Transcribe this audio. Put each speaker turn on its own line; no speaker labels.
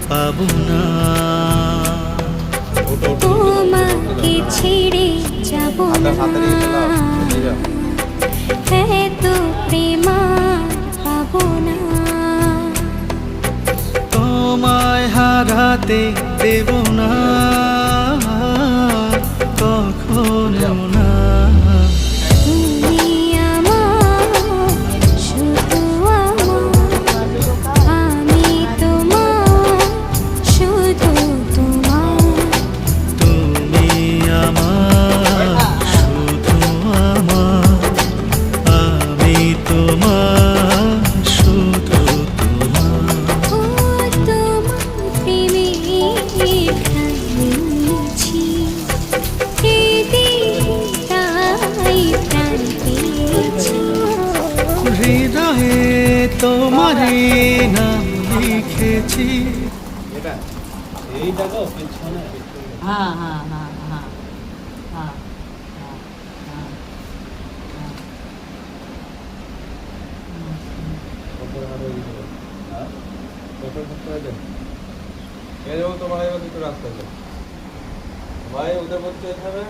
পাবো না।
তোমাকে ছেড়ে যাব না, এত প্রেম আর পাবো না।
তোমায় হারাতে দেব না কখনো না।
তুমি আমার, শুধু আমার, আমি তোমার, শুধু তোমার।
তুমি আমার, শুধু আমার, আমি তোমার, শুধু তোমার।
ও তোমার প্রেমে প্রাণ নিয়েছি, এই দিনটাই প্রাণ পেয়েছি।
হৃদয়ে তোমারই নাম লিখেছি।
হ্যাঁ হ্যাঁ হ্যাঁ হ্যাঁ হ্যাঁ হ্যাঁ
তোমার রাস্তা ভাই ওদের বলতে হবে।